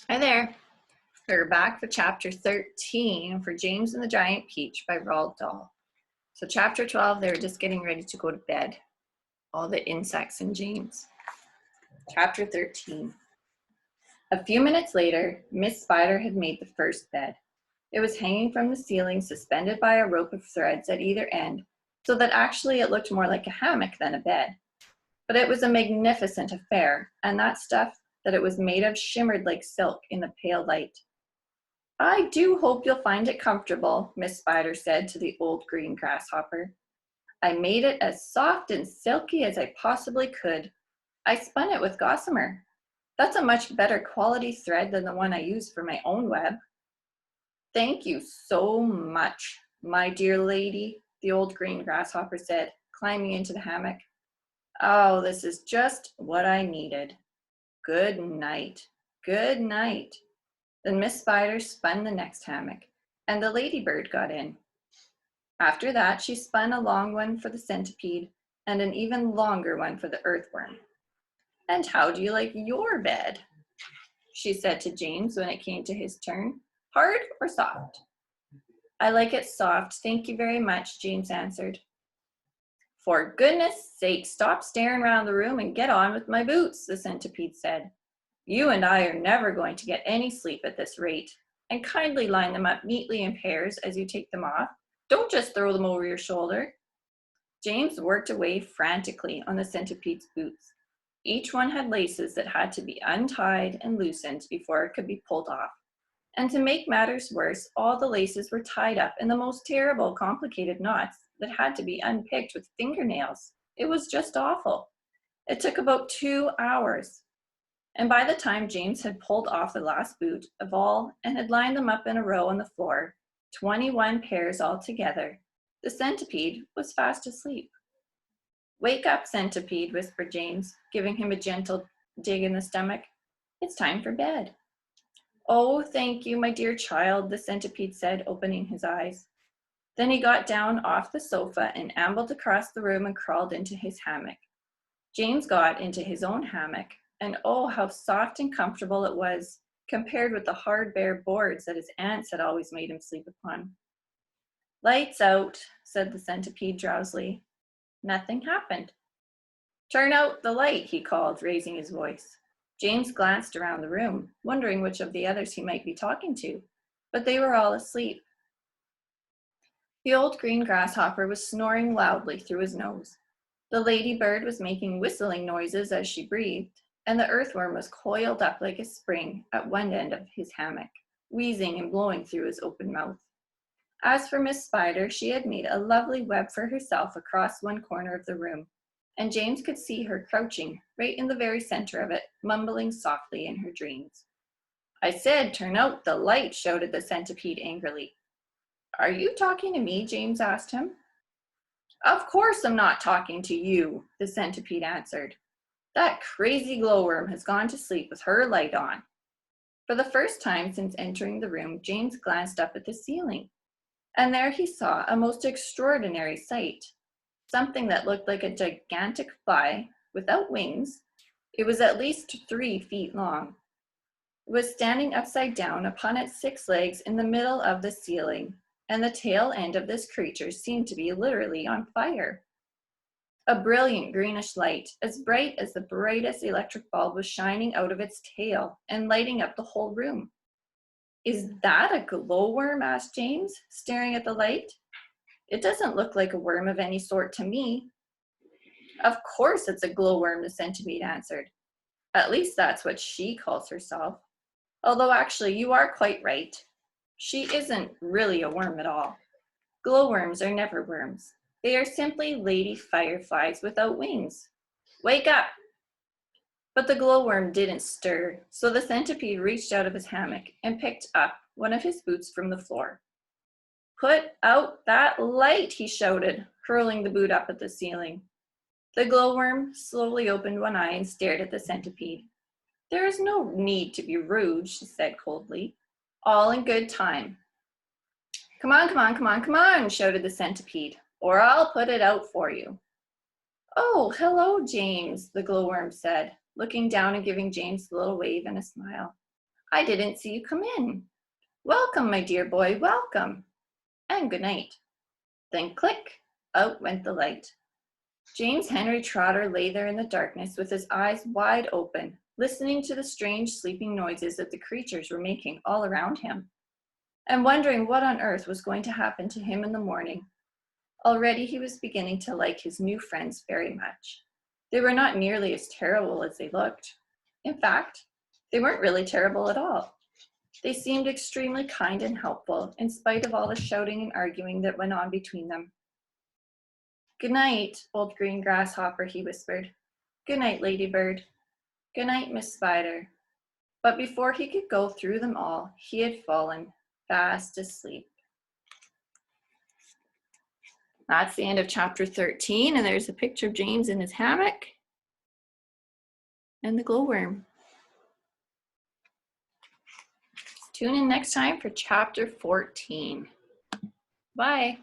Hi there. We're back for chapter 13 for James and the Giant Peach by Roald Dahl. So chapter 12, they were just getting ready to go to bed. All the insects and James. Chapter 13. A few minutes later, Miss Spider had made the first bed. It was hanging from the ceiling, suspended by a rope of threads at either end, so that actually it looked more like a hammock than a bed. But it was a magnificent affair, and that stuff that it was made of shimmered like silk in the pale light. "I do hope you'll find it comfortable," Miss Spider said to the old green grasshopper. "I made it as soft and silky as I possibly could. I spun it with gossamer. That's a much better quality thread than the one I use for my own web." "Thank you so much, my dear lady," the old green grasshopper said, climbing into the hammock. "Oh, this is just what I needed. Good night. Good night." Then Miss Spider spun the next hammock, and the ladybird got in. After that, she spun a long one for the centipede and an even longer one for the earthworm. "And how do you like your bed?" she said to James when it came to his turn. "Hard or soft?" "I like it soft, thank you very much," James answered. "For goodness sake, stop staring around the room and get on with my boots," the centipede said. "You and I are never going to get any sleep at this rate. And kindly line them up neatly in pairs as you take them off. Don't just throw them over your shoulder." James worked away frantically on the centipede's boots. Each one had laces that had to be untied and loosened before it could be pulled off. And to make matters worse, all the laces were tied up in the most terrible, complicated knots that had to be unpicked with fingernails. It was just awful. It took about 2 hours. And by the time James had pulled off the last boot of all and had lined them up in a row on the floor, 21 pairs altogether, the centipede was fast asleep. "Wake up, centipede," whispered James, giving him a gentle dig in the stomach. "It's time for bed." "Oh, thank you, my dear child," the centipede said, opening his eyes. Then he got down off the sofa and ambled across the room and crawled into his hammock. James got into his own hammock, and oh, how soft and comfortable it was, compared with the hard bare boards that his aunts had always made him sleep upon. "Lights out," said the centipede drowsily. Nothing happened. "Turn out the light," he called, raising his voice. James glanced around the room, wondering which of the others he might be talking to, but they were all asleep. The old green grasshopper was snoring loudly through his nose. The ladybird was making whistling noises as she breathed, and the earthworm was coiled up like a spring at one end of his hammock, wheezing and blowing through his open mouth. As for Miss Spider, she had made a lovely web for herself across one corner of the room, and James could see her crouching right in the very center of it, mumbling softly in her dreams. "I said turn out the light," shouted the centipede angrily. "Are you talking to me?" James asked him. "Of course I'm not talking to you," the centipede answered. "That crazy glowworm has gone to sleep with her light on." For the first time since entering the room, James glanced up at the ceiling, and there he saw a most extraordinary sight. Something that looked like a gigantic fly without wings. It was at least 3 feet long. It was standing upside down upon its 6 legs in the middle of the ceiling, and the tail end of this creature seemed to be literally on fire. A brilliant greenish light, as bright as the brightest electric bulb, was shining out of its tail and lighting up the whole room. "Is that a glowworm?" asked James, staring at the light. "It doesn't look like a worm of any sort to me." "Of course it's a glowworm," the centipede answered. "At least that's what she calls herself. Although actually you are quite right. She isn't really a worm at all. Glowworms are never worms. They are simply lady fireflies without wings. Wake up!" But the glowworm didn't stir, so the centipede reached out of his hammock and picked up one of his boots from the floor. "Put out that light," he shouted, hurling the boot up at the ceiling. The glowworm slowly opened one eye and stared at the centipede. "There is no need to be rude," she said coldly. "All in good time." "Come on, come on, come on, come on," shouted the centipede, "or I'll put it out for you." "Oh, hello, James," the glowworm said, looking down and giving James a little wave and a smile. I didn't see you come in. Welcome, my dear boy, welcome. And good night. Then click, out went the light. James Henry Trotter lay there in the darkness with his eyes wide open, listening to the strange sleeping noises that the creatures were making all around him, and wondering what on earth was going to happen to him in the morning. Already he was beginning to like his new friends very much. They were not nearly as terrible as they looked. In fact, they weren't really terrible at all. They seemed extremely kind and helpful, in spite of all the shouting and arguing that went on between them. Good night, old green grasshopper, he whispered. Good night, ladybird. Good night, Miss Spider. But before he could go through them all, he had fallen fast asleep. That's the end of chapter 13, and there's a picture of James in his hammock and the glowworm. Tune in next time for chapter 14. Bye.